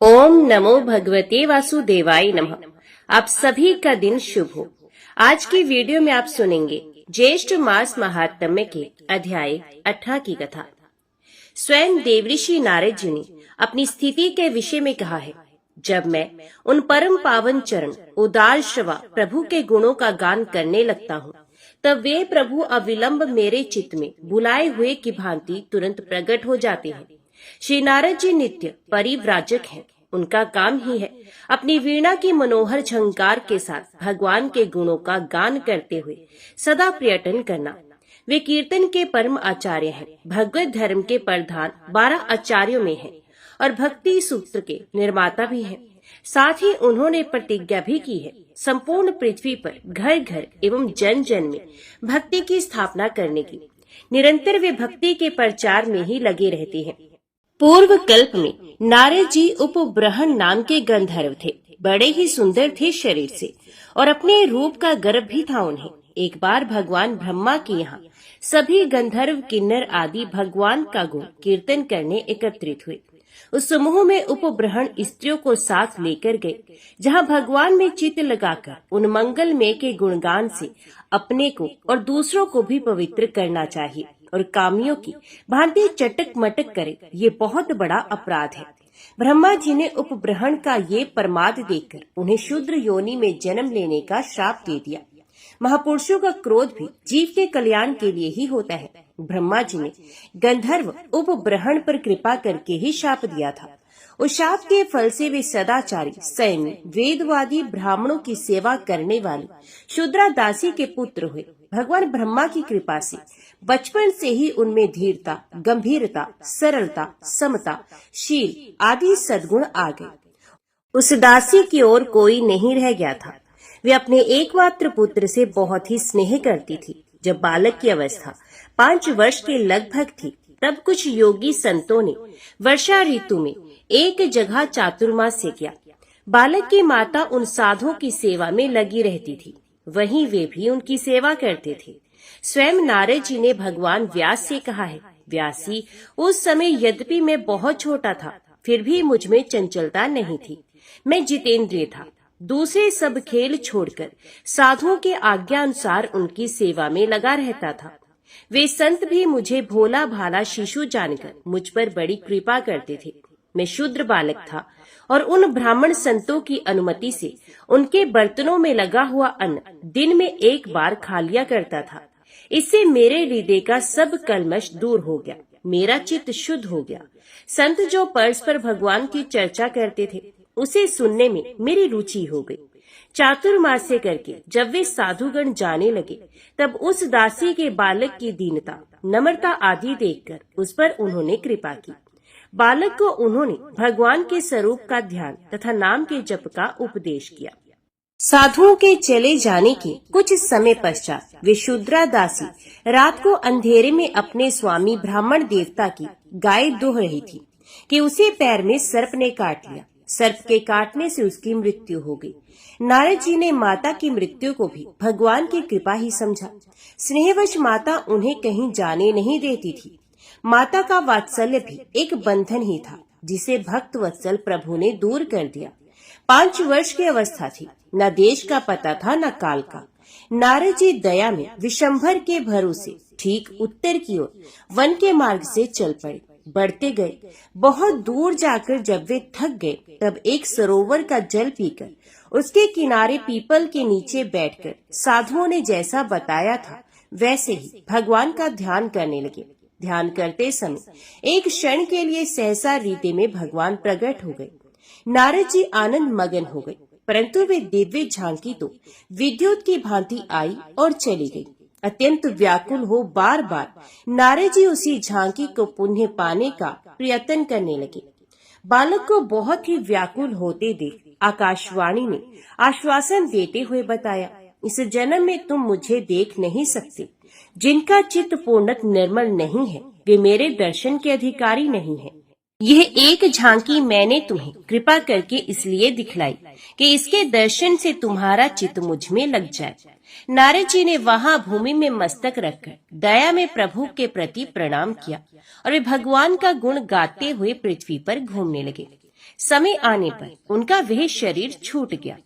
ओम नमो भगवते वासुदेवाय नमः। आप सभी का दिन शुभ हो। आज की वीडियो में आप सुनेंगे ज्येष्ठ मास महात्म्य के अध्याय 18 की कथा। स्वयं देवऋषि नारद जी ने अपनी स्थिति के विषय में कहा है, जब मैं उन परम पावन चरण उदार श्रवा प्रभु के गुणों का गान करने लगता हूँ, तब वे प्रभु अविलंब मेरे चित्त में बुलाए हुए की भांति तुरंत प्रकट हो जाते हैं। श्री नारद जी नित्य परिव्राजक हैं। उनका काम ही है अपनी वीणा की मनोहर झंकार के साथ भगवान के गुणों का गान करते हुए सदा पर्यटन करना। वे कीर्तन के परम आचार्य हैं। भगवत धर्म के प्रधान 12 आचार्यों में हैं और भक्ति सूत्र के निर्माता भी हैं। साथ ही उन्होंने प्रतिज्ञा भी की है, संपूर्ण पृथ्वी पर घर घर एवं जन जन में भक्ति की स्थापना करने की। निरंतर वे भक्ति के प्रचार में ही लगे रहते हैं। पूर्व कल्प में नारद जी उपब्रहण नाम के गंधर्व थे। बड़े ही सुंदर थे शरीर से और अपने रूप का गर्व भी था उन्हें। एक बार भगवान ब्रह्मा के यहाँ सभी गंधर्व किन्नर आदि भगवान का गुण कीर्तन करने एकत्रित हुए। उस समूह में उपब्रहण स्त्रियों को साथ लेकर गए, जहाँ भगवान में चित्त लगाकर उन मंगलमय के गुणगान से अपने को और दूसरों को भी पवित्र करना चाहिए और कामियों की भांति चटक मटक करे, ये बहुत बड़ा अपराध है। ब्रह्मा जी ने उपब्रहण का ये प्रमाद देखकर उन्हें शूद्र योनि में जन्म लेने का श्राप दे दिया। महापुरुषों का क्रोध भी जीव के कल्याण के लिए ही होता है। ब्रह्मा जी ने गंधर्व उपब्रहण पर कृपा करके ही शाप दिया था। उस शाप के फल से वे सदाचारी, संयमी, वेदवादी ब्राह्मणों की सेवा करने वाली शूद्रा दासी के पुत्र हुए। भगवान ब्रह्मा की कृपा से बचपन से ही उनमें धीरता, गंभीरता, सरलता, समता, शील आदि सद्गुण आ गए। उस दासी की ओर कोई नहीं रह गया था। वे अपने एकमात्र पुत्र से बहुत ही स्नेह करती थी। जब बालक की अवस्था 5 वर्ष के लगभग थी, तब कुछ योगी संतों ने वर्षा ऋतु में एक जगह चातुर्मास्य किया। बालक की माता उन साधुओं की सेवा में लगी रहती थी, वहीं वे भी उनकी सेवा करते थे। स्वयं नारद जी ने भगवान व्यास से कहा है, व्यासी, उस समय यद्यपि मैं बहुत छोटा था, फिर भी मुझ में चंचलता नहीं थी। मैं जितेंद्रिय था। दूसरे सब खेल छोड़कर साधुओं के आज्ञा अनुसार उनकी सेवा में लगा रहता था। वे संत भी मुझे भोला भाला शिशु जानकर मुझ पर बड़ी कृपा करते थे। मैं शूद्र बालक था और उन ब्राह्मण संतों की अनुमति से उनके बर्तनों में लगा हुआ अन्न दिन में एक बार खा लिया करता था। इससे मेरे हृदय का सब कलमश दूर हो गया, मेरा चित्त शुद्ध हो गया। संत जो परस्पर भगवान की चर्चा करते थे, उसे सुनने में मेरी रुचि हो गई। चातुर्मास्य करके जब वे साधुगण जाने लगे, तब उस दासी के बालक की दीनता, नम्रता आदि देखकर उस पर उन्होंने कृपा की। बालक को उन्होंने भगवान के स्वरूप का ध्यान तथा नाम के जप का उपदेश किया। साधुओं के चले जाने के कुछ समय पश्चात वे शूद्रा दासी रात को अंधेरे में अपने स्वामी ब्राह्मण देवता की गाय दूह रही थी कि उसे पैर में सर्प ने काट लिया। सर्प के काटने से उसकी मृत्यु हो गई। नारद जी ने माता की मृत्यु को भी भगवान की कृपा ही समझा। स्नेहवश माता उन्हें कहीं जाने नहीं देती थी। माता का वात्सल्य भी एक बंधन ही था, जिसे भक्त वत्सल प्रभु ने दूर कर दिया। 5 वर्ष की अवस्था थी, न देश का पता था न काल का। नारद जी दया में विशंभर के भरोसे ठीक उत्तर की ओर वन के मार्ग से चल पड़े। बढ़ते गए। बहुत दूर जाकर जब वे थक गए, तब एक सरोवर का जल पीकर उसके किनारे पीपल के नीचे बैठकर साधुओं ने जैसा बताया था वैसे ही भगवान का ध्यान करने लगे। ध्यान करते समय एक क्षण के लिए सहसा हृदय में भगवान प्रकट हो गए। नारद जी आनंद मगन हो गए, परंतु वे दिव्य झांकी तो विद्युत की भांति आई और चली गई। अत्यंत व्याकुल हो बार बार नारद जी उसी झांकी को पुनः पाने का प्रयत्न करने लगे। बालक को बहुत ही व्याकुल होते देख आकाशवाणी ने आश्वासन देते हुए बताया, इस जन्म में तुम मुझे देख नहीं सकते। जिनका चित्त पूर्णतः निर्मल नहीं है, वे मेरे दर्शन के अधिकारी नहीं है। यह एक झांकी मैंने तुम्हें कृपा करके इसलिए दिखलाई कि इसके दर्शन से तुम्हारा चित्त मुझ में लग जाए। नारद जी ने वहां भूमि में मस्तक रखकर दया में प्रभु के प्रति प्रणाम किया और वे भगवान का गुण गाते हुए पृथ्वी पर घूमने लगे। समय आने पर उनका वह शरीर छूट गया।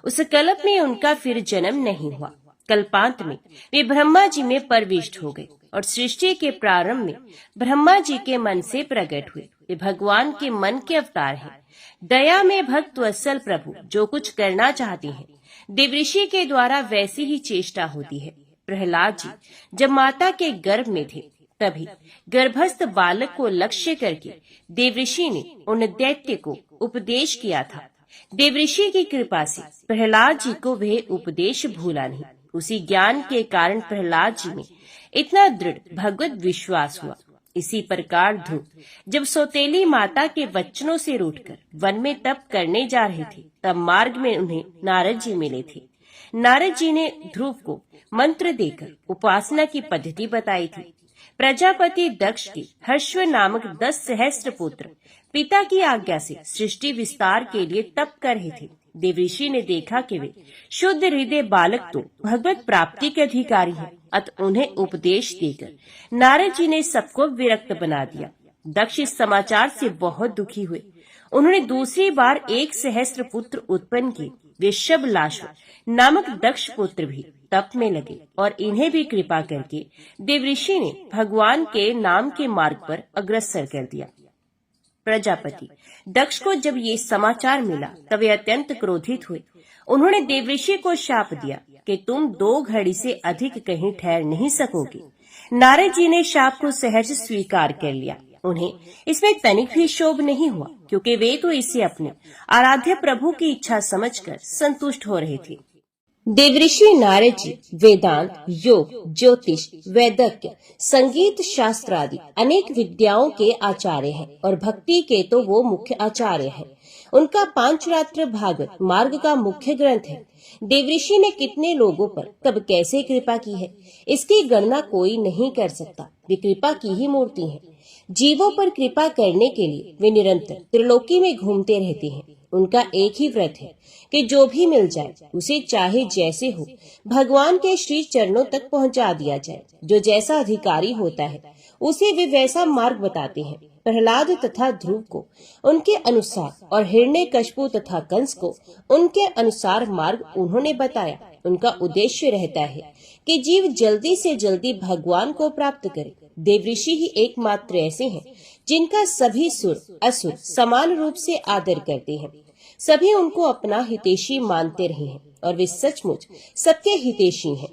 उस कल्प में उनका फिर जन्म नहीं हुआ। कल्पांत में वे ब्रह्मा जी में प्रविष्ट हो गए और सृष्टि के प्रारंभ में ब्रह्मा जी के मन से प्रकट हुए। वे भगवान के मन के अवतार हैं। दया में भक्त वत्सल प्रभु जो कुछ करना चाहते हैं, देवऋषि के द्वारा वैसी ही चेष्टा होती है। प्रहलाद जी जब माता के गर्भ में थे, तभी गर्भस्थ बालक को लक्ष्य करके देवऋषि ने उन दैत्य को उपदेश किया था। देवऋषि की कृपा से प्रहलाद जी को वह उपदेश भूला नहीं। उसी ज्ञान के कारण प्रहलाद जी में इतना दृढ़ भगवत विश्वास हुआ। इसी प्रकार ध्रुव जब सौतेली माता के वचनों से रूठकर वन में तप करने जा रहे थे, तब मार्ग में उन्हें नारद जी मिले थे। नारद जी ने ध्रुव को मंत्र देकर उपासना की पद्धति बताई थी। प्रजापति दक्ष के हर्षव नामक 10 सहस्त्र पुत्र पिता की आज्ञा से सृष्टि विस्तार के लिए तप कर रहे थे। देवऋषि ने देखा कि वे शुद्ध हृदय बालक तो भगवत प्राप्ति के अधिकारी हैं, अतः उन्हें उपदेश देकर नारद जी ने सबको विरक्त बना दिया। दक्ष इस समाचार से बहुत दुखी हुए। उन्होंने दूसरी बार 1 सहस्त्र पुत्र उत्पन्न किए। वे शबलाश्व नामक दक्ष पुत्र भी तप में लगे और इन्हें भी कृपा करके देवऋषि ने भगवान के नाम के मार्ग पर अग्रसर कर दिया। प्रजापति दक्ष को जब ये समाचार मिला तब वे अत्यंत क्रोधित हुए। उन्होंने देवऋषि को शाप दिया कि तुम 2 घड़ी से अधिक कहीं ठहर नहीं सकोगे। नारद जी ने शाप को सहज स्वीकार कर लिया। उन्हें इसमें तनिक भी शोभ नहीं हुआ, क्योंकि वे तो इसे अपने आराध्य प्रभु की इच्छा समझकर संतुष्ट हो रहे थे। देवऋषि नारद जी वेदांत, योग, ज्योतिष, वैदज्ञ, संगीत शास्त्र आदि अनेक विद्याओं के आचार्य हैं और भक्ति के तो वो मुख्य आचार्य हैं। उनका पांचरात्र भागवत मार्ग का मुख्य ग्रंथ है। देवऋषि ने कितने लोगों पर कब कैसे कृपा की है, इसकी गणना कोई नहीं कर सकता। वे कृपा की ही मूर्ति हैं। जीवों पर कृपा करने के लिए वे निरंतर त्रिलोकी में घूमते रहते हैं। उनका एक ही व्रत है कि जो भी मिल जाए उसे चाहे जैसे हो भगवान के श्री चरणों तक पहुंचा दिया जाए। जो जैसा अधिकारी होता है उसे वे वैसा मार्ग बताते हैं। प्रहलाद तथा ध्रुव को उनके अनुसार और हिरण्यकशिपु तथा कंस को उनके अनुसार मार्ग उन्होंने बताया। उनका उद्देश्य रहता है कि जीव जल्दी से जल्दी भगवान को प्राप्त करे। देवऋषि ही एकमात्र ऐसे हैं जिनका सभी सुर असुर समान रूप से आदर करते हैं। सभी उनको अपना हितैषी मानते रहे हैं और वे सचमुच सबके हितैषी हैं।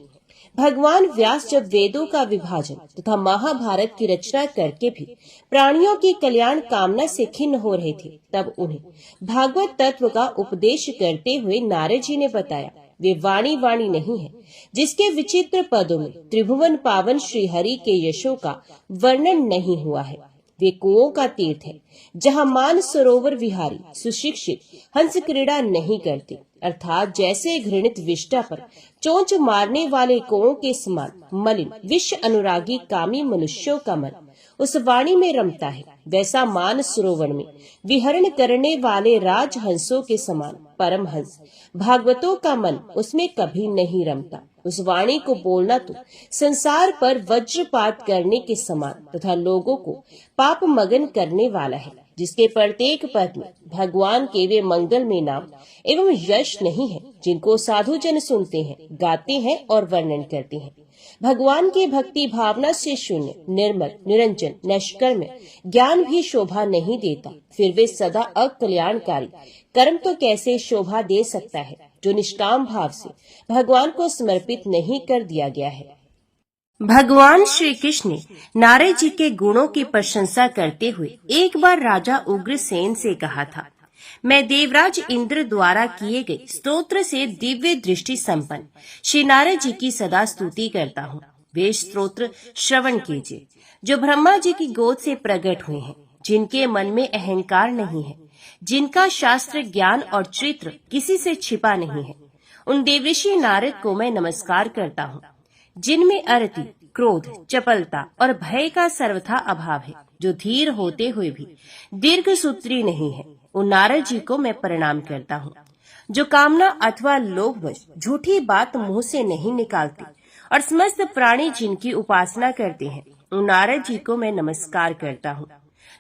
भगवान व्यास जब वेदों का विभाजन तथा महाभारत की रचना करके भी प्राणियों की कल्याण कामना से खिन्न हो रहे थे, तब उन्हें भागवत तत्व का उपदेश करते हुए नारद जी ने बताया, वे वाणी वाणी नहीं है जिसके विचित्र पदों में त्रिभुवन पावन श्री हरि के यशों का वर्णन नहीं हुआ है। वे कुओं का तीर्थ है जहाँ मान सरोवर विहारी सुशिक्षित हंस क्रीड़ा नहीं करते, अर्थात जैसे घृणित विष्टा पर चोंच मारने वाले कुओं के समान मलिन विश्व अनुरागी कामी मनुष्यों का मन उस वाणी में रमता है, वैसा मान सरोवर में विहरण करने वाले राजहंसों के समान परम हंस भागवतों का मन उसमें कभी नहीं रमता। उस वाणी को बोलना तो संसार पर वज्रपात करने के समान तथा लोगों को पाप मगन करने वाला है, जिसके प्रत्येक पद में भगवान के वे मंगल में नाम एवं यश नहीं है, जिनको साधु जन सुनते हैं, गाते हैं और वर्णन करते हैं। भगवान के भक्ति भावना से शून्य निर्मल निरंजन निष्कर्म ज्ञान भी शोभा नहीं देता, फिर वे सदा अकल्याणकारी कर्म तो कैसे शोभा दे सकता है जो निष्काम भाव से भगवान को समर्पित नहीं कर दिया गया है। भगवान श्री कृष्ण ने नारद जी के गुणों की प्रशंसा करते हुए एक बार राजा उग्रसेन से कहा था, मैं देवराज इंद्र द्वारा किए गए स्तोत्र से दिव्य दृष्टि संपन्न श्री नारद जी की सदा स्तुति करता हूँ। वे स्तोत्र श्रवण कीजिए जो ब्रह्मा जी की गोद से प्रकट हुए हैं, जिनके मन में अहंकार नहीं है, जिनका शास्त्र ज्ञान और चरित्र किसी से छिपा नहीं है। उन देवऋषि नारद को मैं नमस्कार करता हूँ, जिनमें अरति, क्रोध, चपलता और भय का सर्वथा अभाव है, जो धीर होते हुए भी दीर्घ सूत्री नहीं है। उन नारद जी को मैं प्रणाम करता हूँ, जो कामना अथवा लोभवश झूठी बात मुंह से नहीं निकालती और समस्त प्राणी जिनकी उपासना करते हैं। उन नारद जी को मैं नमस्कार करता हूँ,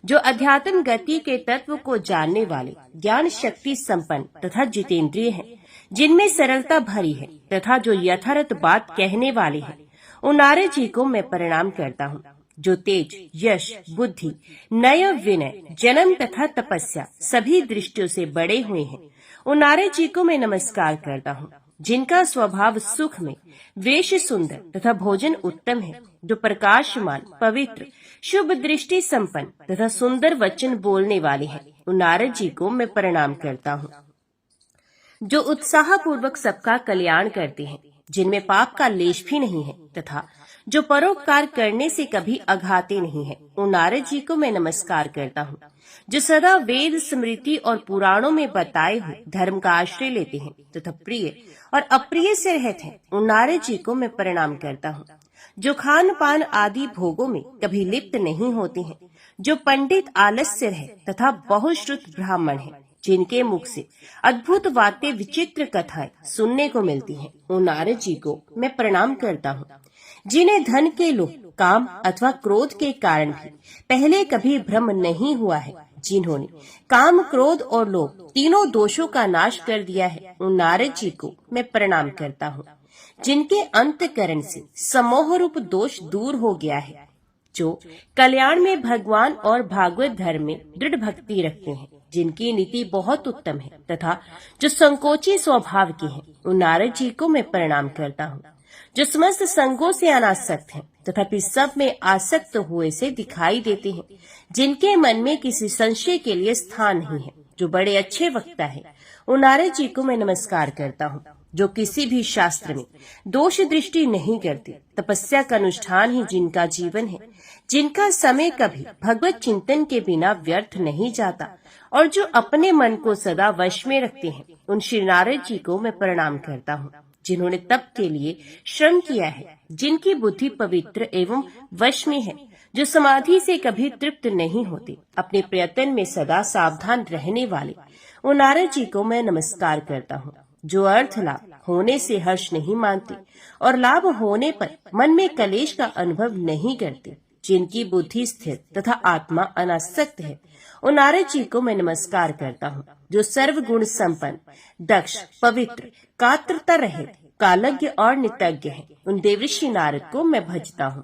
जो अध्यात्म गति के तत्व को जानने वाले, ज्ञान शक्ति संपन्न तथा जितेंद्रिय हैं, जिनमें सरलता भरी है तथा जो यथार्थ बात कहने वाले हैं, उन नारद जी को मैं प्रणाम करता हूँ। जो तेज, यश, बुद्धि, नय, विनय, जन्म तथा तपस्या सभी दृष्टियों से बड़े हुए हैं, उन नारद जी को मैं नमस्कार करता हूँ। जिनका स्वभाव सुख में, वेश सुंदर तथा भोजन उत्तम है, जो प्रकाशमान, पवित्र, शुभ दृष्टि संपन्न तथा सुंदर वचन बोलने वाले हैं, उन नारद जी को मैं प्रणाम करता हूँ। जो उत्साह पूर्वक सबका कल्याण करते हैं, जिनमें पाप का लेश भी नहीं है तथा जो परोपकार करने से कभी अघाते नहीं है, उन नारद जी को मैं नमस्कार करता हूँ। जो सदा वेद, स्मृति और पुराणों में बताए हुए धर्म का आश्रय लेते हैं तथा प्रिय और अप्रिय से रहते हैं, उन नारद जी को मैं प्रणाम करता हूँ। जो खान पान आदि भोगों में कभी लिप्त नहीं होते हैं, जो पंडित, आलस्य है तथा बहुश्रुत ब्राह्मण है, जिनके मुख से अद्भुत बातें, विचित्र कथाएं सुनने को मिलती हैं, उन नारद जी को मैं प्रणाम करता हूँ। जिन्हें धन के लोभ, काम अथवा क्रोध के कारण भी पहले कभी भ्रम नहीं हुआ है, जिन्होंने काम, क्रोध और लोभ तीनों दोषों का नाश कर दिया है, उन नारद जी को मैं प्रणाम करता हूँ। जिनके अंतकरण से समोह रूप दोष दूर हो गया है, जो कल्याण में भगवान और भागवत धर्म में दृढ़ भक्ति रखते हैं, जिनकी नीति बहुत उत्तम है तथा जो संकोची स्वभाव के हैं, उन नारद जी को मैं प्रणाम करता हूँ। जो समस्त संगों से अनासक्त हैं तथापि सब में आसक्त हुए से दिखाई देते हैं, जिनके मन में किसी संशय के लिए स्थान नहीं है, जो बड़े अच्छे वक्ता है, उन नारद जी को मैं नमस्कार करता हूँ। जो किसी भी शास्त्र में दोष दृष्टि नहीं करते, तपस्या का अनुष्ठान ही जिनका जीवन है, जिनका समय कभी भगवत चिंतन के बिना व्यर्थ नहीं जाता और जो अपने मन को सदा वश में रखते हैं, उन श्री नारद जी को मैं प्रणाम करता हूँ। जिन्होंने तप के लिए श्रम किया है, जिनकी बुद्धि पवित्र एवं वश में है, जो समाधि से कभी तृप्त नहीं होते, अपने प्रयत्न में सदा सावधान रहने वाले, उन नारद जी को मैं नमस्कार करता हूँ। जो अर्थ लाभ होने से हर्ष नहीं मानते और लाभ होने पर मन में कलेश का अनुभव नहीं करते, जिनकी बुद्धि स्थिर तथा आत्मा अनासक्त है, उन नारद जी को मैं नमस्कार करता हूँ। जो सर्व गुण संपन्न, दक्ष, पवित्र, कात्रता रहित, कालज्ञ और नितज्ञ है, उन देवर्षि नारद को मैं भजता हूँ।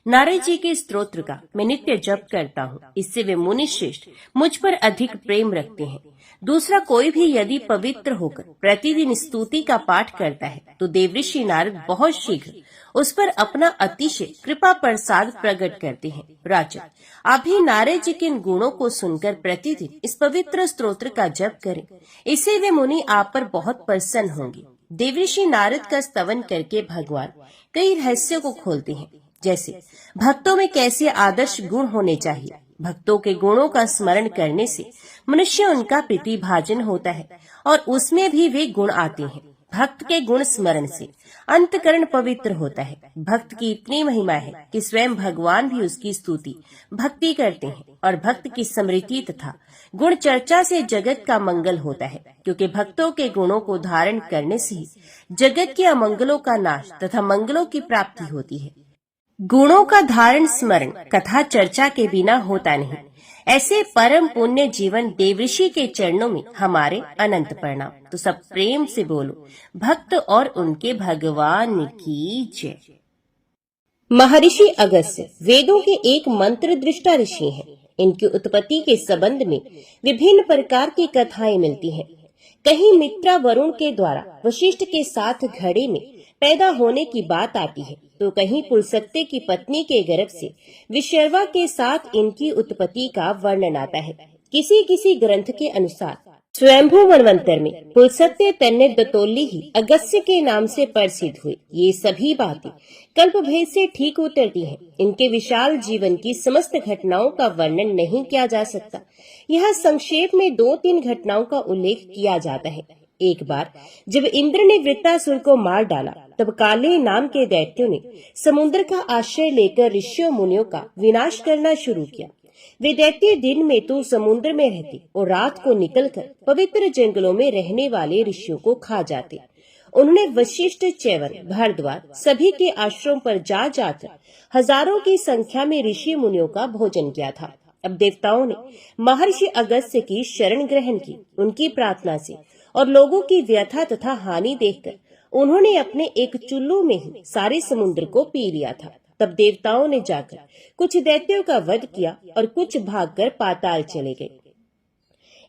नारद जी के स्तोत्र का मैं नित्य जप करता हूँ, इससे वे मुनि श्रेष्ठ मुझ पर अधिक प्रेम रखते हैं। दूसरा कोई भी यदि पवित्र होकर प्रतिदिन स्तुति का पाठ करता है, तो देवर्षि नारद बहुत शीघ्र उस पर अपना अतिशय कृपा प्रसाद प्रकट करते हैं। राजन, आप भी नारद जी के इन गुणों को सुनकर प्रतिदिन इस पवित्र स्तोत्र का जप करें, इससे वे मुनि आप पर बहुत प्रसन्न होंगे। देवर्षि नारद का स्तवन करके भगवान कई रहस्यों को खोलते हैं, जैसे भक्तों में कैसे आदर्श गुण होने चाहिए। भक्तों के गुणों का स्मरण करने से मनुष्य उनका प्रीतिभाजन होता है और उसमें भी वे गुण आते हैं। भक्त के गुण स्मरण से अंतकरण पवित्र होता है। भक्त की इतनी महिमा है कि स्वयं भगवान भी उसकी स्तुति भक्ति करते हैं और भक्त की स्मृति तथा गुण चर्चा से जगत का मंगल होता है, क्योंकि भक्तों के गुणों को धारण करने से ही जगत के अमंगलों का नाश तथा मंगलों की प्राप्ति होती है। गुणों का धारण स्मरण कथा चर्चा के बिना होता नहीं। ऐसे परम पुण्य जीवन देवर्षि के चरणों में हमारे अनंत प्रणाम। तो सब प्रेम से बोलो, भक्त और उनके भगवान की जय। महर्षि अगस्त्य वेदों के एक मंत्र दृष्टा ऋषि हैं। इनकी उत्पत्ति के संबंध में विभिन्न प्रकार की कथाएं मिलती हैं। कहीं मित्रा वरुण के द्वारा वशिष्ठ के साथ घड़े में पैदा होने की बात आती है, तो कहीं पुलस्त्य की पत्नी के गर्भ से विशर्वा के साथ इनकी उत्पत्ति का वर्णन आता है। किसी किसी ग्रंथ के अनुसार स्वयंभू मनवंतर में पुलस्त्य तन्य दतोली ही अगस्त्य के नाम से प्रसिद्ध हुए। ये सभी बातें कल्प भेद से ठीक उतरती हैं। इनके विशाल जीवन की समस्त घटनाओं का वर्णन नहीं किया जा सकता। यहाँ संक्षेप में 2-3 घटनाओं का उल्लेख किया जाता है। एक बार जब इंद्र ने वृत्तासुर को मार डाला, तब काले नाम के दैत्यों ने समुद्र का आश्रय लेकर ऋषियों मुनियों का विनाश करना शुरू किया। वे दैत्य दिन में तो समुद्र में रहते और रात को निकलकर पवित्र जंगलों में रहने वाले ऋषियों को खा जाते। उन्होंने वशिष्ठ, च्यवन, भारद्वाज सभी के आश्रम पर जा जाकर हजारों की संख्या में ऋषि मुनियों का भोजन किया था। अब देवताओं ने महर्षि अगस्त्य की शरण ग्रहण की। उनकी प्रार्थना से और लोगों की व्यथा तथा हानि देखकर उन्होंने अपने एक चुल्लू में ही सारे समुद्र को पी लिया था। तब देवताओं ने जाकर कुछ दैत्यों का वध किया और कुछ भागकर पाताल चले गए।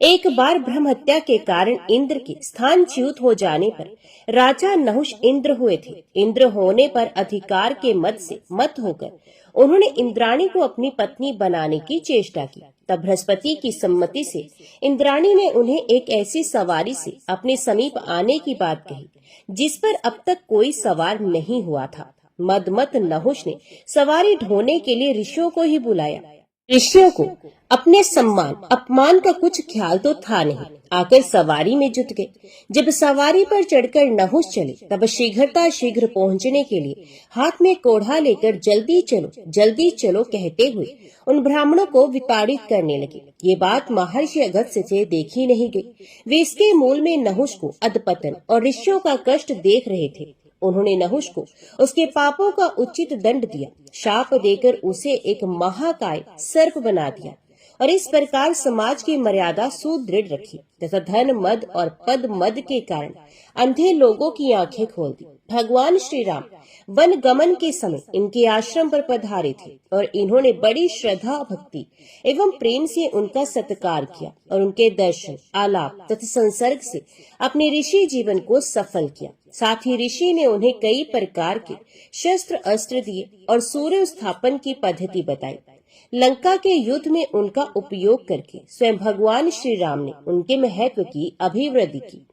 एक बार ब्रह्म हत्या के कारण इंद्र के स्थानच्युत हो जाने पर राजा नहुष इंद्र हुए थे। इंद्र होने पर अधिकार के मद से मत होकर उन्होंने इंद्राणी को अपनी पत्नी बनाने की चेष्टा की। तब बृहस्पति की सम्मति से इंद्राणी ने उन्हें एक ऐसी सवारी से अपने समीप आने की बात कही जिस पर अब तक कोई सवार नहीं हुआ था। मदमत नहुष ने सवारी ढोने के लिए ऋषियों को ही बुलाया। ऋषियों को अपने सम्मान अपमान का कुछ ख्याल तो था नहीं, आकर सवारी में जुट गए। जब सवारी पर चढ़कर नहुष चले तब शीघ्र पहुंचने के लिए हाथ में कोढ़ा लेकर जल्दी चलो कहते हुए उन ब्राह्मणों को विताड़ित करने लगे। ये बात महर्षि अगस्त्य से देखी नहीं गई। वे इसके मूल में नहुष को अधपतन और ऋषियों का कष्ट देख रहे थे। उन्होंने नहुष को उसके पापों का उचित दंड दिया, शाप देकर उसे एक महाकाय सर्प बना दिया और इस प्रकार समाज की मर्यादा सुदृढ़ रखी तथा धन मद और पद मद के कारण अंधे लोगों की आंखें खोल दी। भगवान श्री राम वन गमन के समय इनके आश्रम पर पधारे थे और इन्होंने बड़ी श्रद्धा, भक्ति एवं प्रेम से उनका सत्कार किया और उनके दर्शन, आलाप तथा संसर्ग से अपने ऋषि जीवन को सफल किया। साथ ही ऋषि ने उन्हें कई प्रकार के शस्त्र अस्त्र दिए और सूर्य स्थापन की पद्धति बताई। लंका के युद्ध में उनका उपयोग करके स्वयं भगवान श्री राम ने उनके महत्व की अभिवृद्धि की।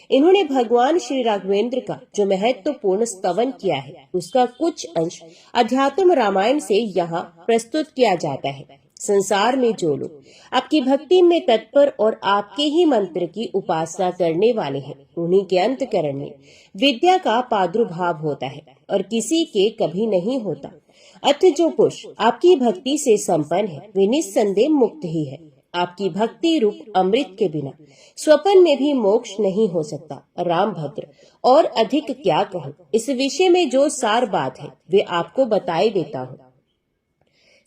इन्होंने भगवान श्री राघवेंद्र का जो महत्वपूर्ण स्तवन किया है उसका कुछ अंश अध्यात्म रामायण से यहाँ प्रस्तुत किया जाता है। संसार में जो लोग आपकी भक्ति में तत्पर और आपके ही मंत्र की उपासना करने वाले हैं उन्हीं के अंतःकरण में विद्या का प्रादुर्भाव होता है और किसी के कभी नहीं होता। अतः जो पुरुष आपकी भक्ति से संपन्न है वे निस्संदेह मुक्त ही है। आपकी भक्ति रूप अमृत के बिना स्वप्न में भी मोक्ष नहीं हो सकता। राम भद्र और अधिक क्या कहूँ, इस विषय में जो सार बात है वे आपको बताए देता हूँ।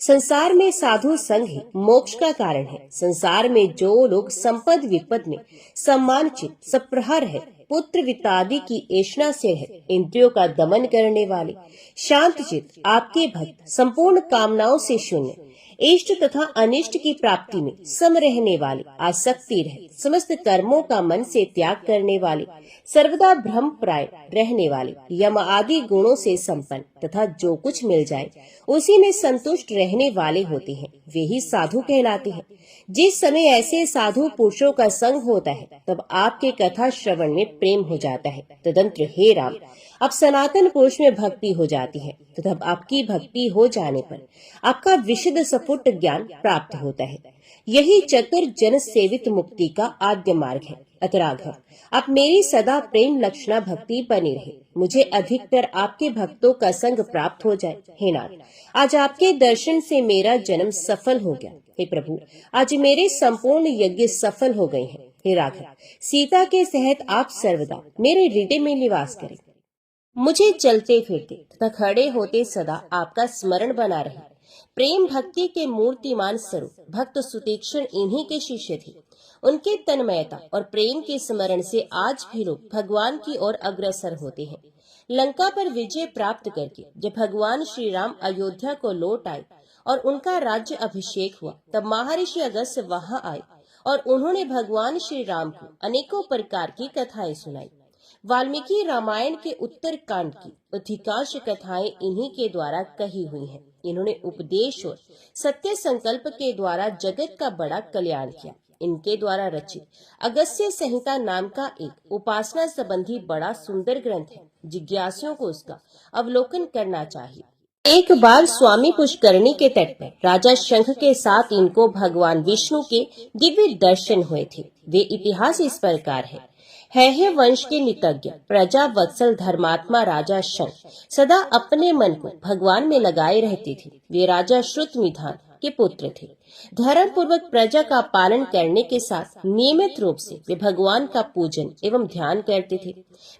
संसार में साधु संग ही मोक्ष का कारण है। संसार में जो लोग संपद विपद में सम्मानचित, सप्रहर है, पुत्र वित्तादि की ऐष्णा से है, इंद्रियों का दमन करने वाले, शांतचित, आपके भक्त, संपूर्ण कामनाओं से शून्य, इष्ट तथा अनिष्ट की प्राप्ति में सम रहने वाले, आसक्ति रहे, समस्त कर्मों का मन से त्याग करने वाले, सर्वदा भ्रम प्राय रहने वाले, यम आदि गुणों से संपन्न तथा जो कुछ मिल जाए उसी में संतुष्ट रहने वाले होते हैं, वे ही साधु कहलाते हैं। जिस समय ऐसे साधु पुरुषों का संग होता है तब आपके कथा श्रवण में प्रेम हो जाता है। तदंतर हे राम, अब सनातन पुरुष में भक्ति हो जाती है तथा आपकी भक्ति हो जाने पर आपका विशुद्ध सफुट ज्ञान प्राप्त होता है। यही चतुर जन सेवित मुक्ति का आद्य मार्ग है। अतराघव, आप मेरी सदा प्रेम लक्षणा भक्ति बनी रहे, मुझे अधिकतर आपके भक्तों का संग प्राप्त हो जाए। हे नाथ, आज आपके दर्शन से मेरा जन्म सफल हो गया। हे प्रभु, आज मेरे संपूर्ण यज्ञ सफल हो गए हैं। हे राघव, सीता के सहित आप सर्वदा मेरे हृदय में निवास करें। मुझे चलते फिरते तथा खड़े होते सदा आपका स्मरण बना रहे। प्रेम भक्ति के मूर्तिमान स्वरूप भक्त सुतीक्षण इन्हीं के शिष्य थे। उनके तन्मयता और प्रेम के स्मरण से आज भी लोग भगवान की ओर अग्रसर होते हैं। लंका पर विजय प्राप्त करके जब भगवान श्री राम अयोध्या को लौट आए और उनका राज्य अभिषेक हुआ तब महर्षि अगस्त्य वहां आए और उन्होंने भगवान श्री राम को अनेकों प्रकार की कथाएं सुनाई। वाल्मीकि रामायण के उत्तर कांड की अधिकांश कथाएं इन्हीं के द्वारा कही हुई हैं। इन्होंने उपदेश और सत्य संकल्प के द्वारा जगत का बड़ा कल्याण किया। इनके द्वारा रचित अगस्त्य संहिता नाम का एक उपासना संबंधी बड़ा सुंदर ग्रंथ है। जिज्ञासुओं को उसका अवलोकन करना चाहिए। एक बार स्वामी पुष्करणी के तट पर राजा शंख के साथ इनको भगवान विष्णु के दिव्य दर्शन हुए थे। वे इतिहास इस प्रकार है वंश के नितज्ञ प्रजा वत्सल धर्मात्मा राजा शंख सदा अपने मन को भगवान में लगाए रहते थे। वे राजा श्रुतमिधान के पुत्र थे। धर्म पूर्वक प्रजा का पालन करने के साथ नियमित रूप से वे भगवान का पूजन एवं ध्यान करते थे।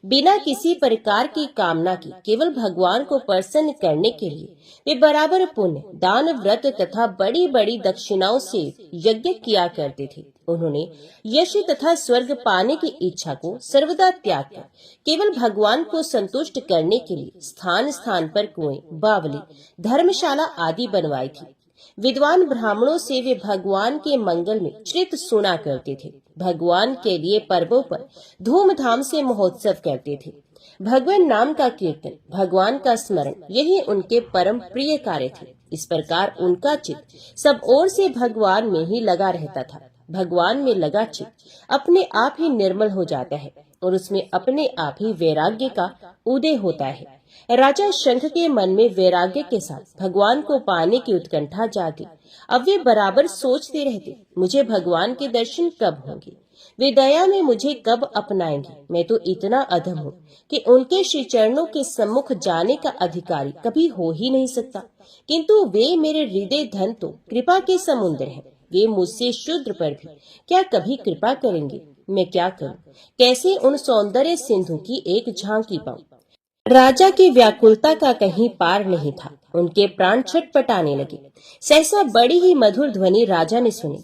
बिना किसी प्रकार की कामना के केवल भगवान को प्रसन्न करने के लिए वे बराबर पुण्य, दान, व्रत तथा बड़ी बड़ी दक्षिणाओं से यज्ञ किया करते थे। उन्होंने यश तथा स्वर्ग पाने की इच्छा को सर्वदा त्याग कर केवल भगवान को संतुष्ट करने के लिए स्थान स्थान पर कुएं, बावली, धर्मशाला आदि बनवाई थी। विद्वान ब्राह्मणों से वे भगवान के मंगल में चरित सुना करते थे। भगवान के लिए पर्वों पर धूमधाम से महोत्सव करते थे। भगवान नाम का कीर्तन, भगवान का स्मरण, यही उनके परम प्रिय कार्य थे। इस प्रकार उनका चित्त सब ओर से भगवान में ही लगा रहता था। भगवान में लगा चित्त अपने आप ही निर्मल हो जाता है और उसमें अपने आप ही वैराग्य का उदय होता है। राजा शंख के मन में वैराग्य के साथ भगवान को पाने की उत्कंठा जागी। अब वे बराबर सोचते रहते, मुझे भगवान के दर्शन कब होंगे, वे दया में मुझे कब अपनाएंगे। मैं तो इतना अधम हूँ कि उनके श्री चरणों के सम्मुख जाने का अधिकारी कभी हो ही नहीं सकता। किंतु वे मेरे हृदय धन तो कृपा के समुद्र हैं। वे मुझसे शूद्र पर भी क्या कभी कृपा करेंगे। मैं क्या करूं, कैसे उन सौंदर्य सिंधु की एक झांकी पाऊं। राजा की व्याकुलता का कहीं पार नहीं था। उनके प्राण छटपटाने लगे। सहसा बड़ी ही मधुर ध्वनि राजा ने सुनी,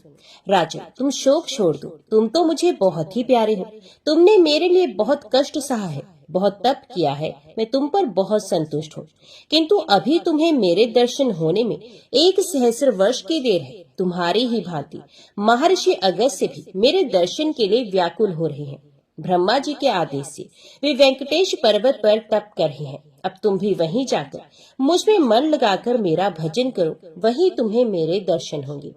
राजा तुम शोक छोड़ दो, तुम तो मुझे बहुत ही प्यारे हो। तुमने मेरे लिए बहुत कष्ट सहा है, बहुत तप किया है, मैं तुम पर बहुत संतुष्ट हूँ। किंतु अभी तुम्हें मेरे दर्शन होने में 1 सहस्र वर्ष की देर है। तुम्हारी ही भांति महर्षि अगस्त्य भी मेरे दर्शन के लिए व्याकुल हो रहे हैं। ब्रह्मा जी के आदेश से वे वेंकटेश पर्वत पर तप कर रहे हैं। अब तुम भी वहीं जाकर मुझ में मन लगाकर मेरा भजन करो, वहीं तुम्हें मेरे दर्शन होंगे।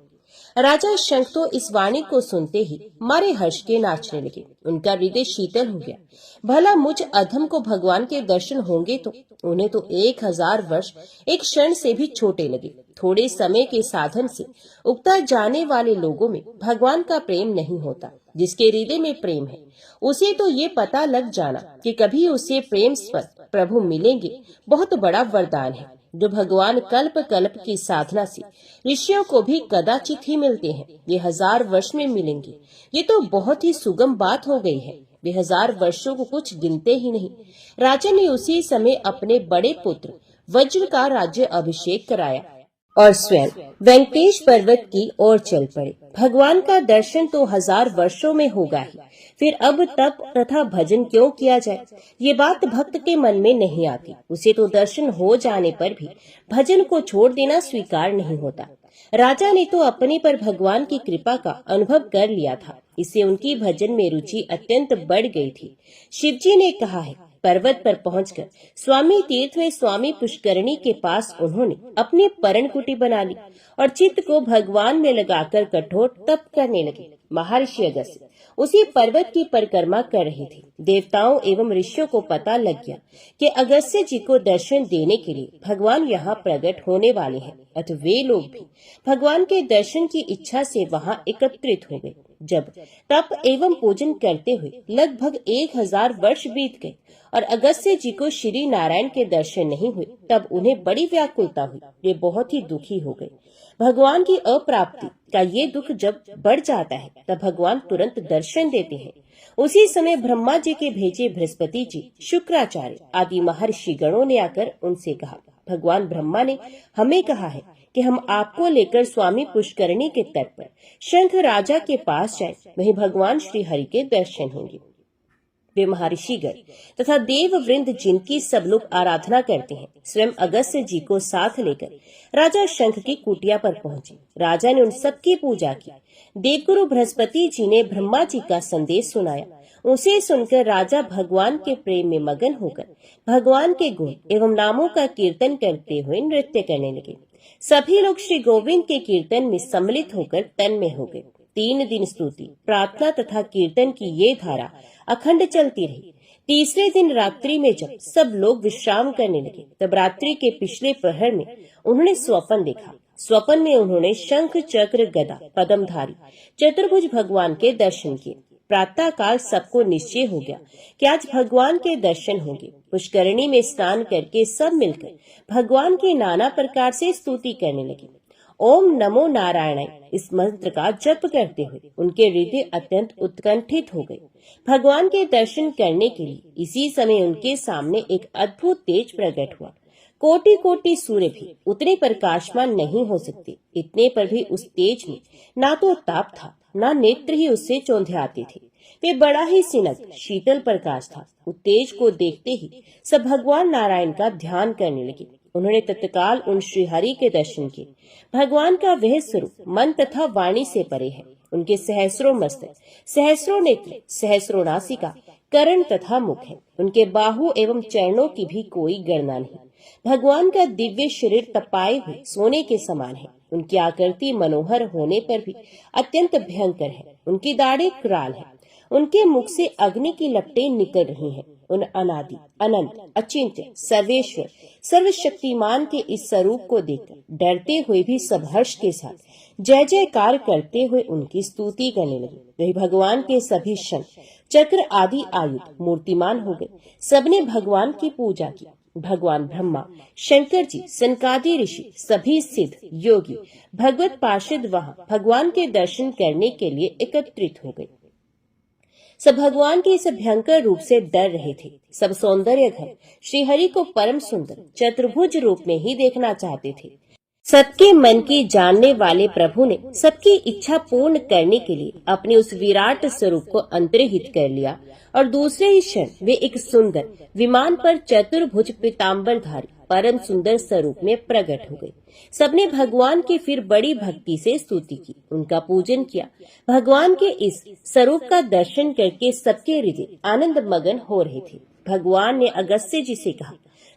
राजा शंख तो इस वाणी को सुनते ही मारे हर्ष के नाचने लगे। उनका हृदय शीतल हो गया। भला मुझ अधम को भगवान के दर्शन होंगे तो उन्हें तो 1000 वर्ष एक क्षण से भी छोटे लगे। थोड़े समय के साधन से उगता जाने वाले लोगों में भगवान का प्रेम नहीं होता। जिसके हृदय में प्रेम है उसे तो ये पता लग जाना कि कभी उसे प्रेम स्पर्श प्रभु मिलेंगे, बहुत बड़ा वरदान है। जो भगवान कल्प कल्प की साधना से ऋषियों को भी कदाचित ही मिलते हैं, ये 1000 वर्ष में मिलेंगे, ये तो बहुत ही सुगम बात हो गई है। वे 1000 वर्षों को कुछ गिनते ही नहीं। राजा ने उसी समय अपने बड़े पुत्र वज्र का राज्य अभिषेक कराया और स्वयं वेंकटेश पर्वत की ओर चल पड़े। भगवान का दर्शन तो 1000 वर्षों में होगा ही, फिर अब तप तथा भजन क्यों किया जाए, ये बात भक्त के मन में नहीं आती। उसे तो दर्शन हो जाने पर भी भजन को छोड़ देना स्वीकार नहीं होता। राजा ने तो अपने पर भगवान की कृपा का अनुभव कर लिया था, इससे उनकी भजन में रुचि अत्यंत बढ़ गई थी। शिवजी ने कहा है, पर्वत पर पहुंचकर स्वामी तीर्थ में स्वामी पुष्करणी के पास उन्होंने अपनी परण कुटी बना ली और चित्त को भगवान में लगाकर कठोर तप करने लगे। महर्षि अगस्त्य उसी पर्वत की परिक्रमा कर रहे थे। देवताओं एवं ऋषियों को पता लग गया कि अगस्त्य जी को दर्शन देने के लिए भगवान यहाँ प्रकट होने वाले हैं। अतः वे लोग भी भगवान के दर्शन की इच्छा से वहाँ एकत्रित हो गए। जब तप एवं पूजन करते हुए लगभग 1000 वर्ष बीत गए और अगस्त्य जी को श्री नारायण के दर्शन नहीं हुए, तब उन्हें बड़ी व्याकुलता हुई। वे बहुत ही दुखी हो गए। भगवान की अप्राप्ति का ये दुख जब बढ़ जाता है तब भगवान तुरंत दर्शन देते हैं। उसी समय ब्रह्मा जी के भेजे बृहस्पति जी, शुक्राचार्य आदि महर्षि गणों ने आकर उनसे कहा, भगवान ब्रह्मा ने हमें कहा है कि हम आपको लेकर स्वामी पुष्करणी के तट पर शंख राजा के पास जाएं, वहीं भगवान श्री हरि के दर्शन होंगे। वे महर्षिगण तथा देव वृंद जिनकी सब लोग आराधना करते हैं, स्वयं अगस्त्य जी को साथ लेकर राजा शंख की कुटिया पर पहुंचे। राजा ने उन सबकी पूजा की। देवगुरु बृहस्पति जी ने ब्रह्मा जी का संदेश सुनाया। उसे सुनकर राजा भगवान के प्रेम में मगन होकर भगवान के गुण एवं नामों का कीर्तन करते हुए नृत्य करने लगे। सभी लोग श्री गोविंद के कीर्तन में सम्मिलित होकर तन्मय हो गए। 3 दिन स्तुति, प्रार्थना तथा कीर्तन की ये धारा अखंड चलती रही। तीसरे दिन रात्रि में जब सब लोग विश्राम करने लगे, तब रात्रि के पिछले प्रहर में उन्होंने स्वप्न देखा। स्वप्न में उन्होंने शंख चक्र गदा पद्मधारी चतुर्भुज भगवान के दर्शन किए। प्रातः काल सबको निश्चय हो गया कि आज भगवान के दर्शन होंगे। पुष्करणी में स्नान करके सब मिलकर भगवान की नाना प्रकार से स्तुति करने लगे ओम नमो नारायणाय इस मंत्र का जप करते हुए उनके हृदय अत्यंत उत्कंठित हो गए। भगवान के दर्शन करने के लिए इसी समय उनके सामने एक अद्भुत तेज प्रकट हुआ। कोटि कोटि सूर्य भी उतने प्रकाशमान नहीं हो सकते। इतने पर भी उस तेज में ना तो ताप था, ना नेत्र ही उससे चौंधियाते थे। वे बड़ा ही सिनक शीतल प्रकाश था। उस तेज को देखते ही सब भगवान नारायण का ध्यान करने लगे। उन्होंने तत्काल उन श्रीहरि के दर्शन किए। भगवान का वह स्वरूप मन तथा वाणी से परे है। उनके सहस्रों मस्तक, सहस्रों नेत्र, सहस्रों नासिका, करण तथा मुख है। उनके बाहु एवं चरणों की भी कोई गणना नहीं। भगवान का दिव्य शरीर तपाए हुए सोने के समान है। उनकी आकृति मनोहर होने पर भी अत्यंत भयंकर है। उनकी दाढ़ी कराल है। उनके मुख से अग्नि की लपटें निकल रही हैं। उन अनादि, अनंत, अचिंत्य, सर्वेश्वर, सर्वशक्तिमान के इस स्वरूप को देखकर डरते हुए भी सब हर्ष के साथ जय जयकार करते हुए उनकी स्तुति करने लगे। वही भगवान के सभी शंख, चक्र आदि आयुध मूर्तिमान हो गए। सबने भगवान की पूजा की। भगवान ब्रह्मा, शंकर जी, सनकादि ऋषि, सभी सिद्ध योगी, भगवत पार्षद वहाँ भगवान के दर्शन करने के लिए एकत्रित हो गए। सब भगवान के इस भयंकर रूप से डर रहे थे। सब सौंदर्य घन श्रीहरि को परम सुंदर चतुर्भुज रूप में ही देखना चाहते थे। सबके मन की जानने वाले प्रभु ने सबकी इच्छा पूर्ण करने के लिए अपने उस विराट स्वरूप को अंतर्हित कर लिया और दूसरे ही क्षण वे एक सुंदर विमान पर चतुर्भुज पीताम्बरधारी परम सुंदर स्वरूप में प्रकट हो गए। सबने भगवान की फिर बड़ी भक्ति से स्तुति की, उनका पूजन किया। भगवान के इस स्वरूप का दर्शन करके सबके हृदय आनंद मगन हो रहे थे। भगवान ने अगस्त्य जी से कहा,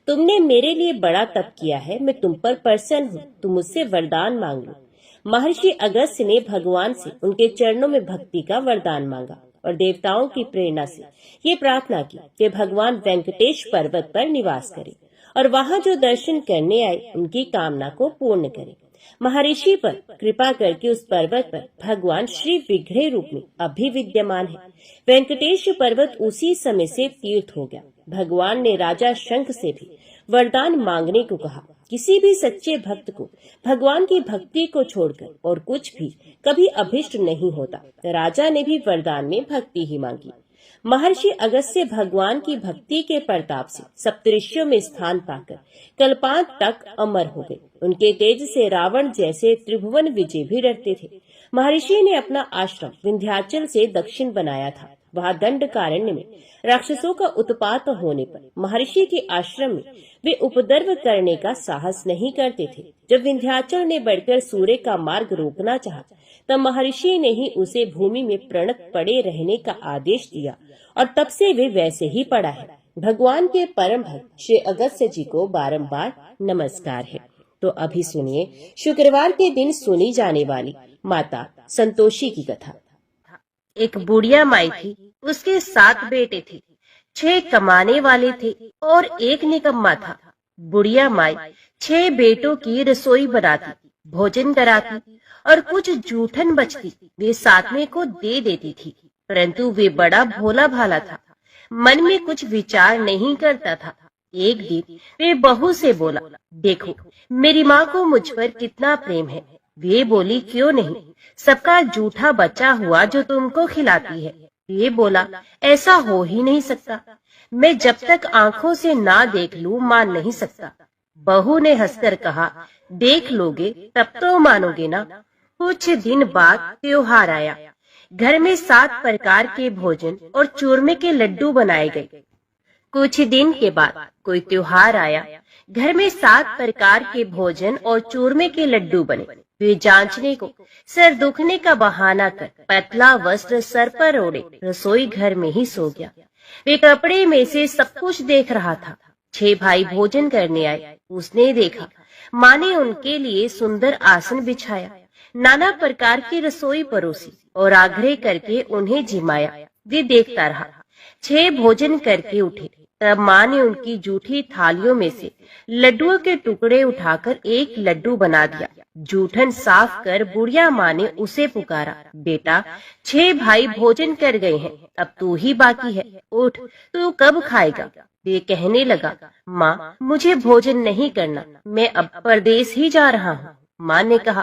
तुमने मेरे लिए बड़ा तप किया है, मैं तुम पर प्रसन्न हूँ, तुम मुझसे वरदान मांग लो। महर्षि अगस्त्य ने भगवान से उनके चरणों में भक्ति का वरदान मांगा और देवताओं की प्रेरणा से ये प्रार्थना की कि भगवान वेंकटेश पर्वत पर निवास करें और वहाँ जो दर्शन करने आए उनकी कामना को पूर्ण करें। महर्षि पर कृपा करके उस पर्वत पर भगवान श्री विग्रह रूप में अभी विद्यमान है। वेंकटेश पर्वत उसी समय से तीर्थ हो गया। भगवान ने राजा शंख से भी वरदान मांगने को कहा। किसी भी सच्चे भक्त को भगवान की भक्ति को छोड़कर और कुछ भी कभी अभिष्ट नहीं होता। राजा ने भी वरदान में भक्ति ही मांगी। महर्षि अगस्त्य भगवान की भक्ति के प्रताप से सप्तऋषियों में स्थान पाकर कल्पांत तक अमर हो गए। उनके तेज से रावण जैसे त्रिभुवन विजय भी डरते थे। महर्षि ने अपना आश्रम विंध्याचल से दक्षिण बनाया था। वहाँ दंडकारण्य में राक्षसों का उत्पात होने पर महर्षि के आश्रम में वे उपद्रव करने का साहस नहीं करते थे। जब विंध्याचल ने बढ़कर सूर्य का मार्ग रोकना चाहा, तब महर्षि ने ही उसे भूमि में प्रणत पड़े रहने का आदेश दिया और तब से वे वैसे ही पड़ा है। भगवान के परम भक्त श्री अगस्त्य जी को बारंबार नमस्कार है। तो अभी सुनिए शुक्रवार के दिन सुनी जाने वाली माता संतोषी की कथा। एक बुढ़िया माई थी, उसके 7 बेटे थे। 6 कमाने वाले थे और एक निकम्मा था। बुढ़िया माई 6 बेटों की रसोई बनाती, भोजन कराती और कुछ जूठन बचती वे 7वें को दे देती थी। परंतु वे बड़ा भोला भाला था, मन में कुछ विचार नहीं करता था। एक दिन वे बहू से बोला, देखो मेरी माँ को मुझ पर कितना प्रेम है। वे बोली, क्यों नहीं, सबका जूठा बचा हुआ जो तुमको खिलाती है। वे बोला, ऐसा हो ही नहीं सकता, मैं जब तक आंखों से ना देख लूं मान नहीं सकता। बहू ने हंसकर कहा, देख लोगे तब तो मानोगे ना। कुछ दिन बाद त्योहार आया। घर में 7 प्रकार के भोजन और चूरमे के लड्डू बनाए गए। कुछ दिन के बाद कोई त्योहार आया। घर में 7 प्रकार के भोजन और चूरमे के लड्डू बने। वे जांचने को सर दुखने का बहाना कर पतला वस्त्र सर पर ओढ़े रसोई घर में ही सो गया। वे कपड़े में से सब कुछ देख रहा था। 6 भाई भोजन करने आए। उसने देखा माँ ने उनके लिए सुंदर आसन बिछाया, नाना प्रकार की रसोई परोसी और आग्रह करके उन्हें जिमाया। वे देखता रहा। 6 भोजन करके उठे, तब माँ ने उनकी जूठी थालियों में से लड्डुओं के टुकड़े उठाकर एक लड्डू बना दिया। जूठन साफ कर बुढ़िया माँ ने उसे पुकारा, बेटा 6 भाई भोजन कर गए हैं, अब तू ही बाकी है, उठ, तू कब खाएगा। वे कहने लगा, माँ मुझे भोजन नहीं करना, मैं अब परदेश ही जा रहा हूँ। माँ ने कहा,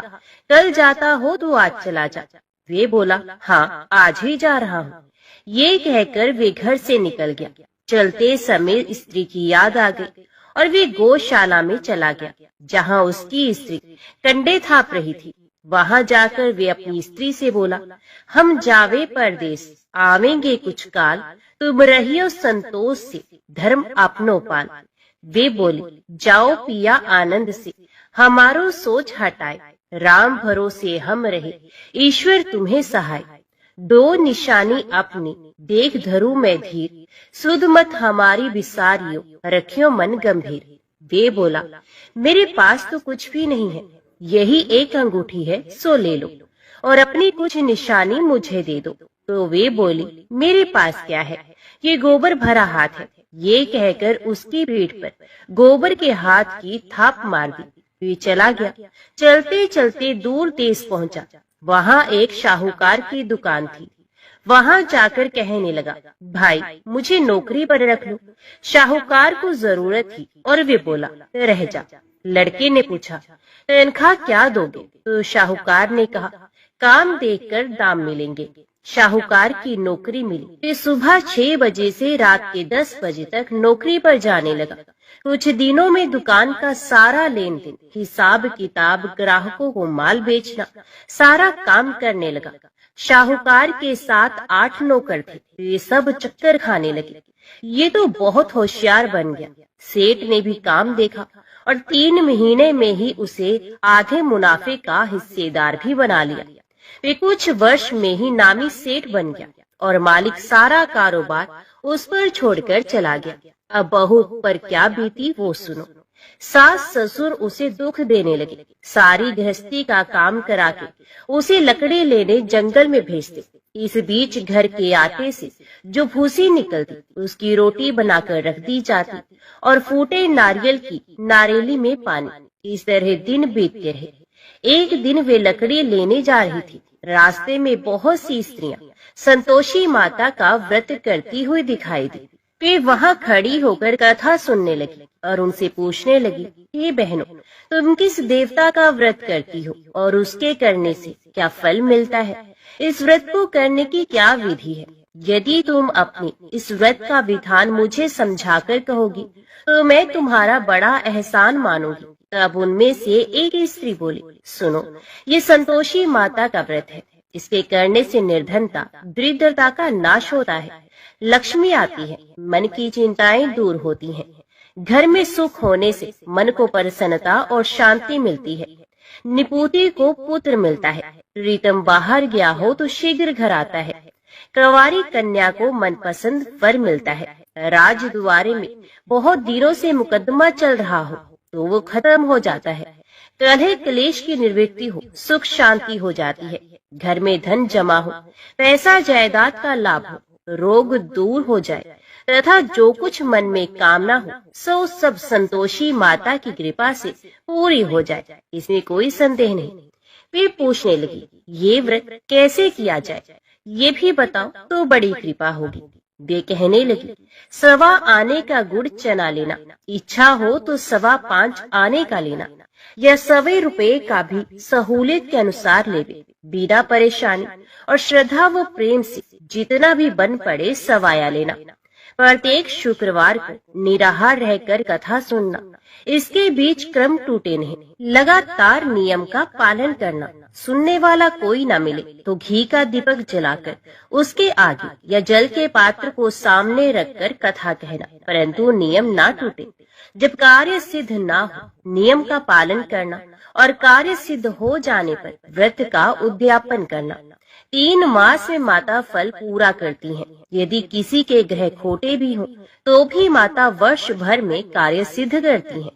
कल जाता हो तो आज चला जा। वे बोला, हाँ आज ही जा रहा हूँ। ये कहकर वे घर से निकल गया। चलते समय स्त्री की याद आ गई और वे गौशाला में चला गया, जहाँ उसकी स्त्री कंडे थाप रही थी। वहां जाकर वे अपनी स्त्री से बोला, हम जावे परदेश, आवेंगे कुछ काल, तुम रहियो संतोष से, धर्म अपनो पाल। वे बोली, जाओ पिया आनंद से, हमारो सोच हटाए, राम भरोसे हम रहे, ईश्वर तुम्हें सहाय। दो निशानी अपनी देख धरू मैं धीर, सुध मत हमारी विसारियो, रखियो मन गंभीर। वे बोला, मेरे पास तो कुछ भी नहीं है, यही एक अंगूठी है, सो ले लो और अपनी कुछ निशानी मुझे दे दो। तो वे बोली, मेरे पास क्या है, ये गोबर भरा हाथ है। ये कहकर उसकी पीठ पर गोबर के हाथ की थाप मार दी। वे चला गया। चलते चलते दूर देश पहुंचा। वहां एक शाहूकार की दुकान थी। वहां जाकर कहने लगा, भाई मुझे नौकरी पर रख लो। शाहूकार को जरूरत थी और वे बोला, रह जा। लड़के ने पूछा, तनख्वाह क्या दोगे? तो शाहूकार ने कहा, काम देखकर दाम मिलेंगे। शाहूकार की नौकरी मिली। वे सुबह 6 बजे से रात के 10 बजे तक नौकरी पर जाने लगा। कुछ दिनों में दुकान का सारा लेन देन, हिसाब किताब, ग्राहकों को माल बेचना, सारा काम करने लगा। शाहूकार के साथ 8 नौकर थे। वे सब चक्कर खाने लगे। ये तो बहुत होशियार बन गया। सेठ ने भी काम देखा और 3 महीने में ही उसे आधे मुनाफे का हिस्सेदार भी बना लिया। वे कुछ वर्ष में ही नामी सेठ बन गया और मालिक सारा कारोबार उस पर छोड़कर चला गया। अब बहू पर क्या बीती वो सुनो। सास ससुर उसे दुख देने लगे। सारी गृहस्थी का काम करा के उसे लकड़ी लेने जंगल में भेजते। इस बीच घर के आटे से जो भूसी निकलती उसकी रोटी बनाकर रख दी जाती और फूटे नारियल की नारेली में पानी। इस तरह दिन बीतते रहे। एक दिन वे लकड़ी लेने जा रही थी। रास्ते में बहुत सी स्त्रियां संतोषी माता का व्रत करती हुई दिखाई दी। वे वहां खड़ी होकर कथा सुनने लगी और उनसे पूछने लगी, हे बहनों, तुम किस देवता का व्रत करती हो और उसके करने से क्या फल मिलता है? इस व्रत को करने की क्या विधि है? यदि तुम अपने इस व्रत का विधान मुझे समझाकर कहोगी तो मैं तुम्हारा बड़ा एहसान मानूंगी। तब उनमें से एक स्त्री बोली, सुनो, ये संतोषी माता का व्रत है। इसके करने से निर्धनता, दरिद्रता का नाश होता है, लक्ष्मी आती है, मन की चिंताएं दूर होती हैं, घर में सुख होने से मन को प्रसन्नता और शांति मिलती है, निपुति को पुत्र मिलता है, प्रीतम बाहर गया हो तो शीघ्र घर आता है, कंवारी कन्या को मनपसंद वर मिलता है, राजद्वारे में बहुत दिनों से मुकदमा चल रहा हो तो वो खत्म हो जाता है, कलह क्लेश की निवृत्ति हो, सुख शांति हो जाती है, घर में धन जमा हो, पैसा जायदाद का लाभ हो, रोग दूर हो जाए तथा जो कुछ मन में कामना हो सो सब संतोषी माता की कृपा से पूरी हो जाए, इसमें कोई संदेह नहीं। वे पूछने लगी, ये व्रत कैसे किया जाए, ये भी बताओ तो बड़ी कृपा होगी। वे कहने लगी, 1.25 आने का गुड़ चना लेना, इच्छा हो तो 5.25 आने का लेना, या 1.25 रुपए का भी सहूलियत के अनुसार लेवे, बिना परेशानी और श्रद्धा व प्रेम से जितना भी बन पड़े सवाया लेना। प्रत्येक शुक्रवार को निराहार रहकर कथा सुनना, इसके बीच क्रम टूटे नहीं, लगातार नियम का पालन करना। सुनने वाला कोई न मिले तो घी का दीपक जलाकर उसके आगे या जल के पात्र को सामने रखकर कथा कहना, परंतु नियम ना टूटे। जब कार्य सिद्ध ना हो नियम का पालन करना और कार्य सिद्ध हो जाने पर व्रत का उद्यापन करना। 3 मास में माता फल पूरा करती हैं। यदि किसी के ग्रह खोटे भी हों तो भी माता वर्ष भर में कार्य सिद्ध करती हैं।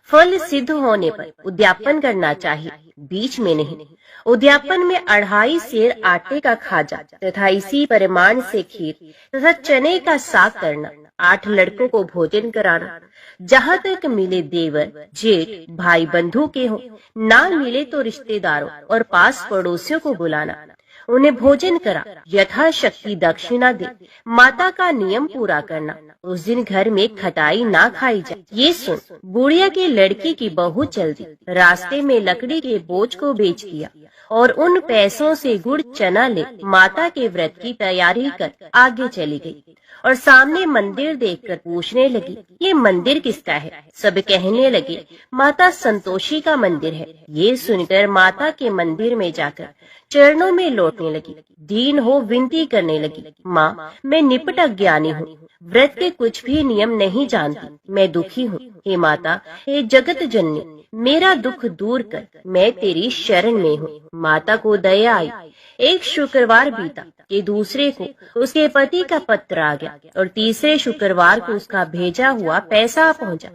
फल सिद्ध होने पर उद्यापन करना चाहिए, बीच में नहीं। उद्यापन में 2.5 सेर आटे का खाजा तथा इसी परिमाण से खीर तथा चने का साग करना, 8 लड़कों को भोजन कराना, जहाँ तक मिले देवर जेठ भाई बंधु के हो, ना मिले तो रिश्तेदारों और पास पड़ोसियों को बुलाना, उन्हें भोजन करा, यथाशक्ति दक्षिणा दे, माता का नियम पूरा करना, उस दिन घर में खटाई ना खाई जाए। ये सुन बुढ़िया के लड़के की बहू चल दी, रास्ते में लकड़ी के बोझ को बेच दिया और उन पैसों से गुड़ चना ले माता के व्रत की तैयारी कर आगे चली गई और सामने मंदिर देखकर पूछने लगी, ये मंदिर किसका है? सब कहने लगे, माता संतोषी का मंदिर है। ये सुनकर माता के मंदिर में जाकर चरणों में लौटने लगी, दीन हो विनती करने लगी, माँ मैं निपट अज्ञानी हूँ, व्रत के कुछ भी नियम नहीं जानती, मैं दुखी हूँ। हे माता, हे जगत जननी, मेरा दुख दूर कर, मैं तेरी शरण में हूँ। माता को दया आई। एक शुक्रवार बीता कि दूसरे को उसके पति का पत्र आ गया और तीसरे शुक्रवार को उसका भेजा हुआ पैसा पहुंचा।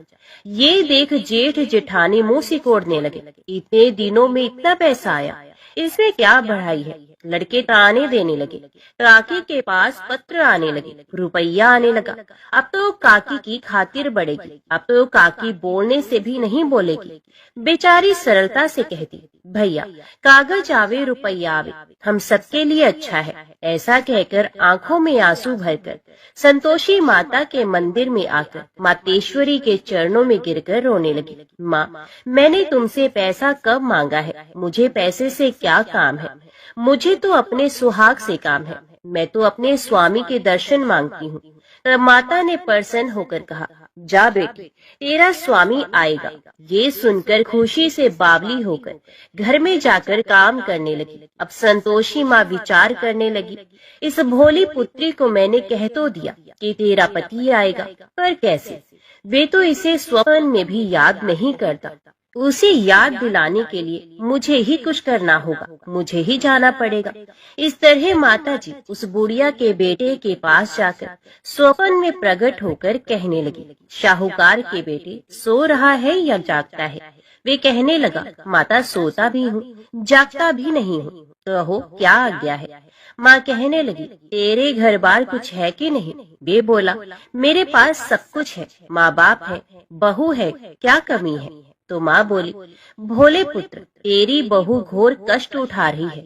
ये देख जेठ जेठानी मुंह सिकोड़ने लगे, इतने दिनों में इतना पैसा आया, इसमें क्या बढ़ाई है? लड़के ताने देने लगे, काकी के पास पत्र आने लगे, रुपया आने लगा। अब तो काकी की खातिर बढ़ेगी, अब तो काकी बोलने से भी नहीं बोलेगी। बेचारी सरलता से कहती, भैया कागज आवे रुपया आवे, हम सबके लिए अच्छा है। ऐसा कहकर आंखों में आंसू भरकर संतोषी माता के मंदिर में आकर मातेश्वरी के चरणों में गिरकर रोने लगी। माँ, मैंने तुमसे पैसा कब मांगा है? मुझे पैसे से क्या काम है? मुझे तो अपने सुहाग से काम है, मैं तो अपने स्वामी के दर्शन मांगती हूँ। तब माता ने प्रसन्न होकर कहा, जा बेटी, तेरा स्वामी आएगा। ये सुनकर खुशी से बावली होकर घर में जाकर काम करने लगी। अब संतोषी माँ विचार करने लगी, इस भोली पुत्री को मैंने कह तो दिया कि तेरा पति आएगा, पर कैसे? वे तो इसे स्वप्न में भी याद नहीं करता। उसे याद दिलाने के लिए मुझे ही कुछ करना होगा, मुझे ही जाना पड़ेगा। इस तरह माता जी उस बुढ़िया के बेटे के पास जाकर स्वप्न में प्रकट होकर कहने लगी, शाहूकार के बेटे सो रहा है या जागता है? वे कहने लगा, माता सोता भी हूँ, जागता भी नहीं हूँ, कहो क्या आज्ञा है? माँ कहने लगी, तेरे घर बार कुछ है कि नहीं? वे बोला, मेरे पास सब कुछ है, माँ बाप है, बहू है, क्या कमी है? तो माँ बोली, भोले पुत्र, तेरी बहू घोर कष्ट उठा रही है,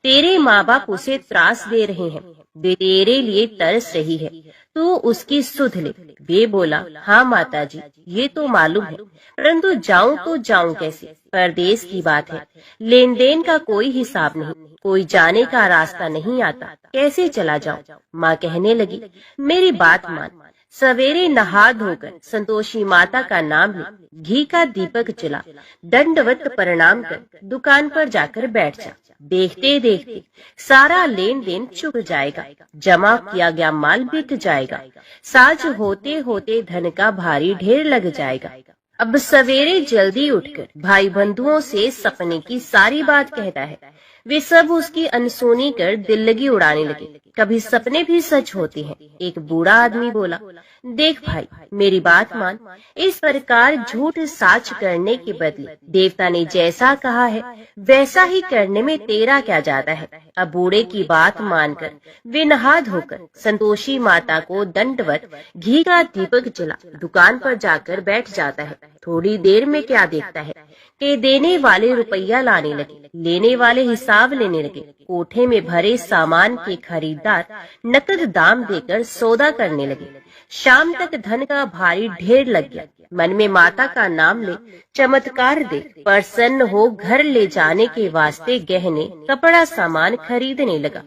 तेरे माँ बाप उसे त्रास दे रहे हैं, वे तेरे लिए तरस रही है, तू उसकी सुध ले। वे बोला, हाँ माता जी, ये तो मालूम है, परंतु जाऊं तो जाऊं कैसे? परदेश की बात है, लेन देन का कोई हिसाब नहीं, कोई जाने का रास्ता नहीं आता, कैसे चला जाऊं? माँ कहने लगी, मेरी बात मान, सवेरे नहा धोकर संतोषी माता का नाम ले, घी का दीपक जला, दंडवत प्रणाम कर दुकान पर जाकर बैठ जा। देखते देखते सारा लेन देन चुक जाएगा, जमा किया गया माल बिक जाएगा, साज होते होते धन का भारी ढेर लग जाएगा। अब सवेरे जल्दी उठकर भाई बंधुओं से सपने की सारी बात कहता है। वे सब उसकी अनसुनी कर दिल लगी उड़ाने लगे। कभी सपने भी सच होते हैं। एक बूढ़ा आदमी बोला, देख भाई, मेरी बात मान, इस प्रकार झूठ साच करने के बदले देवता ने जैसा कहा है वैसा ही करने में तेरा क्या जाता है। अब बूढ़े की बात मानकर वे नहा धोकर संतोषी माता को दंडवत घी का दीपक जला दुकान पर जाकर बैठ जाता है। थोड़ी देर में क्या देखता है कि देने वाले रुपया लाने लगे, लेने वाले हिसाब लेने लगे। कोठे में भरे सामान के खरीदार नकद दाम देकर सौदा करने लगे। शाम तक धन का भारी ढेर लग गया। मन में माता का नाम ले, चमत्कार दे, प्रसन्न हो घर ले जाने के वास्ते गहने कपड़ा सामान खरीदने लगा।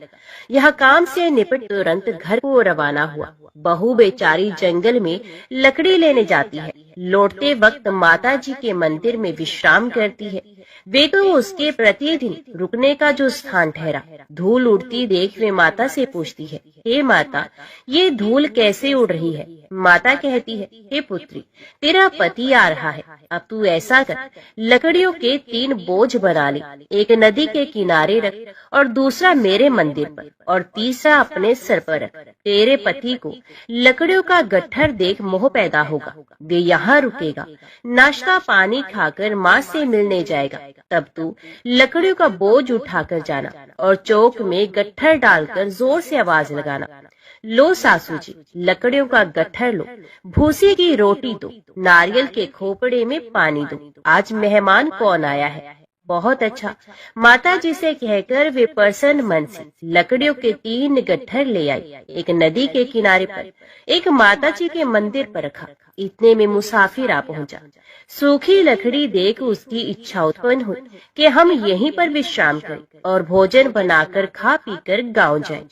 यह काम से निपट तुरंत घर को रवाना हुआ। बहू बेचारी जंगल में लकड़ी लेने जाती है। लौटते वक्त माता जी के मंदिर में विश्राम करती है। वे तो उसके प्रतिदिन रुकने का जो स्थान ठहरा। धूल उड़ती देख वे माता से पूछती है, हे माता, ये धूल कैसे उड़ रही है? माता कहती है, हे पुत्री, तेरा पति आ रहा है, अब तू ऐसा कर, लकड़ियों के 3 बोझ बना ले, एक नदी के किनारे रख और दूसरा मेरे मंदिर पर और तीसरा अपने सर पर रख। तेरे पति को लकड़ियों का गट्ठर देख मोह पैदा होगा, वे यहाँ रुकेगा, नाश्ता पानी खाकर माँ से मिलने जाएगा। तब तू लकड़ियों का बोझ उठाकर जाना और चौक में गट्ठर डालकर जोर से आवाज लगाना, लो सासू जी, लकड़ियों का गट्ठर लो, भूसी की रोटी दो, नारियल के खोपड़े में पानी दो, आज मेहमान कौन आया है। बहुत अच्छा। माता जी से कहकर वे प्रसन्न मन से लकड़ियों के 3 गट्ठर ले आई। एक नदी के किनारे पर एक माता जी के मंदिर पर रखा। इतने में मुसाफिर आ पहुंचा। सूखी लकड़ी देख उसकी इच्छा उत्पन्न हुई कि हम यहीं पर विश्राम करें और भोजन बनाकर खा पीकर गांव जाएं।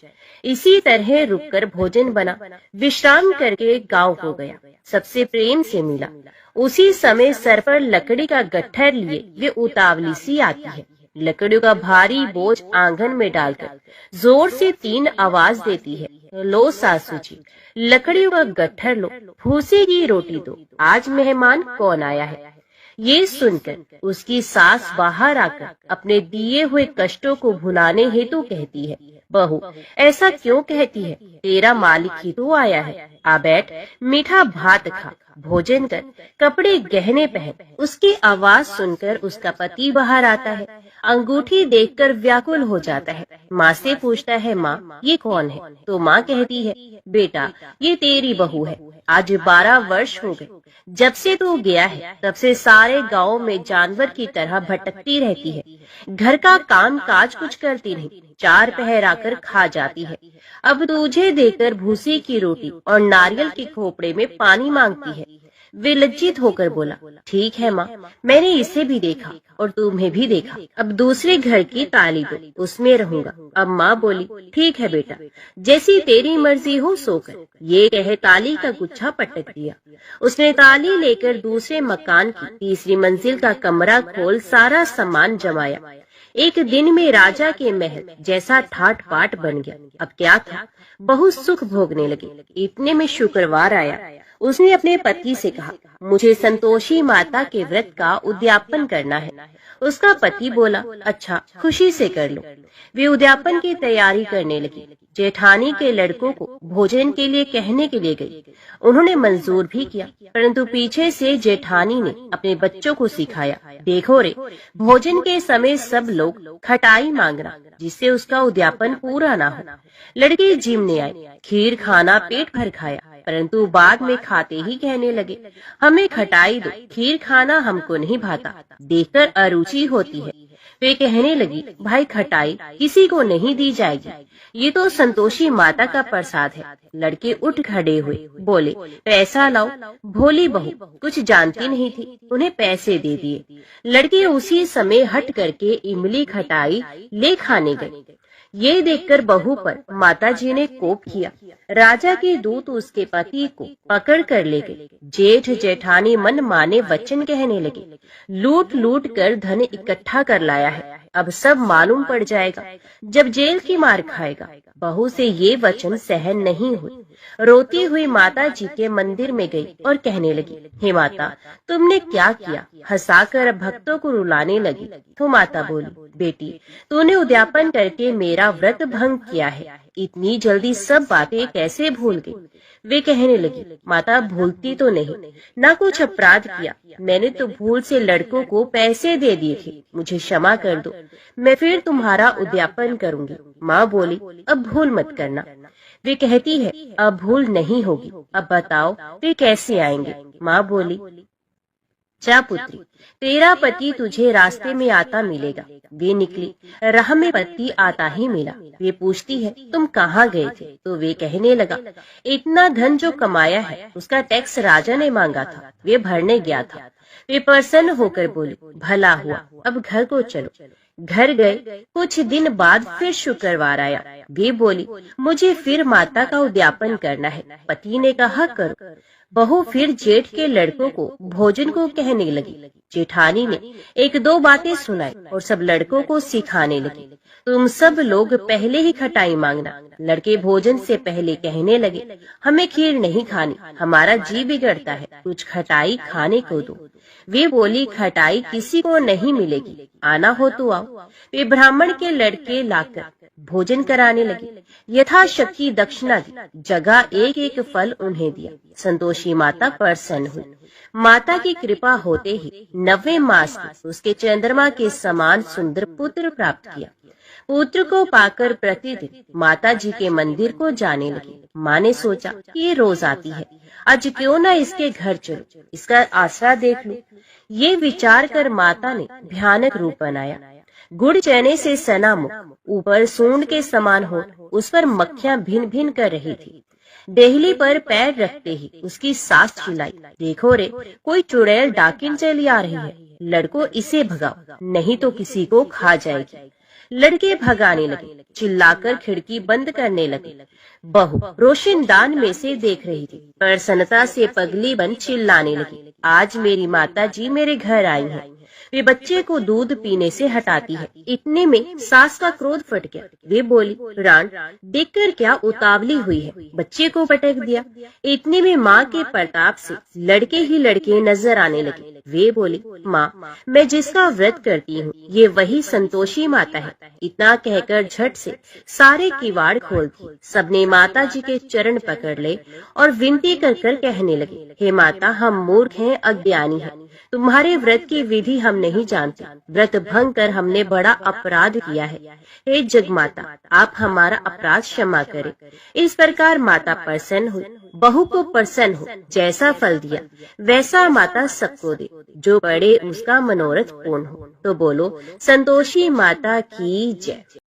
इसी तरह रुककर भोजन बना, विश्राम करके गांव को गया। सबसे प्रेम से मिला। उसी समय सर पर लकड़ी का गट्ठर लिए वे उतावली सी आती है। लकड़ियों का भारी बोझ आंगन में डालकर जोर से 3 आवाज देती है, लो सासू जी, लकड़ियों का गट्ठर लो, भूसे की रोटी दो, आज मेहमान कौन आया है। ये सुनकर उसकी सास बाहर आकर अपने दिए हुए कष्टों को भुलाने हेतु कहती है, बहू ऐसा क्यों कहती है, तेरा मालिक ही तो आया है, आ बैठ, मीठा भात खा, भोजन कर, कपड़े गहने पहन। उसकी आवाज सुनकर उसका पति बाहर आता है। अंगूठी देखकर व्याकुल हो जाता है। माँ से पूछता है, माँ ये कौन है? तो माँ कहती है, बेटा ये तेरी बहू है। आज 12 वर्ष हो गए जब से तू गया है, तब से सारे गांव में जानवर की तरह भटकती रहती है। घर का काम काज कुछ करती नहीं, 4 पहर आकर खा जाती है। अब तुझे देकर भूसी की रोटी और नारियल के खोपड़े में पानी मांगती है। वे लज्जित होकर बोला, ठीक है माँ, मैंने इसे भी देखा और तुम्हें भी देखा। अब दूसरे घर की ताली दो, उसमें रहूंगा। अब माँ बोली, ठीक है बेटा, जैसी तेरी मर्जी हो सो कर। ये कहे ताली का गुच्छा पटक दिया। उसने ताली लेकर दूसरे मकान की 3री मंजिल का कमरा खोल सारा सामान जमाया। एक दिन में राजा के महल जैसा ठाट बाट बन गया। अब क्या था, बहुत सुख भोगने लगे। इतने में शुक्रवार आया। उसने अपने पति से कहा, मुझे संतोषी माता के व्रत का उद्यापन करना है। उसका पति बोला, अच्छा खुशी से कर लो। वे उद्यापन की तैयारी करने लगी। जेठानी के लड़कों को भोजन के लिए कहने के लिए गई। उन्होंने मंजूर भी किया, परंतु पीछे से जेठानी ने अपने बच्चों को सिखाया, देखो रे, भोजन के समय सब लोग खटाई मांगना, जिससे उसका उद्यापन पूरा ना हो। लड़के जिमने आए, खीर खाना पेट भर खाया, परंतु बाद में खाते ही कहने लगे, हमें खटाई दो, खीर खाना हमको नहीं भाता, देखकर अरुचि होती है। वे कहने लगी, भाई खटाई किसी को नहीं दी जाएगी, ये तो संतोषी माता का प्रसाद है। लड़के उठ खड़े हुए, बोले, पैसा लाओ। भोली बहू कुछ जानती नहीं थी, उन्हें पैसे दे दिए। लड़के उसी समय हट करके इमली खटाई ले खाने गए। ये देखकर बहू पर माताजी ने कोप किया। राजा के दूत उसके पति को पकड़ कर ले गए। जेठ जेठानी मन माने वचन कहने लगे, लूट लूट कर धन इकट्ठा कर लाया है, अब सब मालूम पड़ जाएगा जब जेल की मार खाएगा। बहू से ये वचन सहन नहीं हुई। रोती हुई माता जी के मंदिर में गई और कहने लगी, हे माता, तुमने क्या किया? हंसाकर भक्तों को रुलाने लगी। तो माता बोली, बेटी तूने उद्यापन करके मेरा व्रत भंग किया है, इतनी जल्दी सब बातें कैसे भूल गई? वे कहने लगी, माता भूलती तो नहीं, ना कुछ अपराध किया, मैंने तो भूल से लड़कों को पैसे दे दिए थे, मुझे क्षमा कर दो, मैं फिर तुम्हारा उद्यापन करूंगी। माँ बोली, अब भूल मत करना। वे कहती है, अब भूल नहीं होगी, अब बताओ वे कैसे आएंगे? माँ बोली, जा पुत्री, तेरा पति तुझे रास्ते में आता मिलेगा। वे निकली, राह में पति आता ही मिला। वे पूछती है, तुम कहाँ गए थे? तो वे कहने लगा, इतना धन जो कमाया है उसका टैक्स राजा ने मांगा था, वे भरने गया था। वे प्रसन्न होकर बोली, भला हुआ, अब घर को चलो। घर गए। कुछ दिन बाद फिर शुक्रवार आया। वे बोली, मुझे फिर माता का उद्यापन करना है। पति ने कहा, करो। बहू फिर जेठ के लड़कों को भोजन को कहने लगी। जेठानी ने 1-2 बातें सुनाई और सब लड़कों को सिखाने लगी, तुम सब लोग पहले ही खटाई मांगना। लड़के भोजन से पहले कहने लगे, हमें खीर नहीं खानी, हमारा जी बिगड़ता है, कुछ खटाई खाने को दो। वे बोली, खटाई किसी को नहीं मिलेगी, आना हो तो आओ। वे ब्राह्मण के लड़के लाकर भोजन कराने लगे। यथाशक्ति दक्षिणा दी, जगह एक एक फल उन्हें दिया। संतोषी माता प्रसन्न हुई। माता की कृपा होते ही 90वें मास में उसके चंद्रमा के समान सुंदर पुत्र प्राप्त किया। पुत्र को पाकर प्रतिदिन माता जी के मंदिर को जाने लगी। माँ ने सोचा कि ये रोज आती है, आज क्यों ना इसके घर चलो, इसका आसरा देख लूं। ये विचार कर माता ने भयानक रूप बनाया। गुड़ चने से सना मुख, ऊपर सूंड के समान हो, उस पर मक्खियां भिन भिन कर रही थी। देहली पर पैर रखते ही उसकी सांस चिल्लाई, देखो रे, कोई चुड़ैल डाकिन चली आ रही है, लड़को इसे भगाओ, नहीं तो किसी को खा जाएगी। लड़के भगाने लगे, चिल्लाकर खिड़की बंद करने लगे। बहू रोशनदान में से देख रही थी, प्रसन्नता से पगली बन चिल्लाने लगी, आज मेरी माता जी मेरे घर आई है, वे बच्चे को दूध पीने से हटाती है। इतने में सास का क्रोध फट गया। वे बोली, रान देखकर क्या उतावली हुई है, बच्चे को पटक दिया। इतने में माँ के प्रताप से लड़के ही लड़के नजर आने लगे। वे बोली, माँ मैं जिसका व्रत करती हूँ ये वही संतोषी माता है। इतना कहकर झट से सारे किवाड़ खोल दिए। सबने माता जी के चरण पकड़ ले और विनती कर कर कहने लगे, हे माता, हम मूर्ख हैं, अज्ञानी हैं, तुम्हारे व्रत की विधि हम नहीं जानते, व्रत भंग कर हमने बड़ा अपराध किया है। हे जगमाता, आप हमारा अपराध क्षमा करें। इस प्रकार माता प्रसन्न हुई, बहू को प्रसन्न हो, जैसा फल दिया वैसा माता सबको दे, जो पड़े उसका मनोरथ पूर्ण हो। तो बोलो संतोषी माता की जय।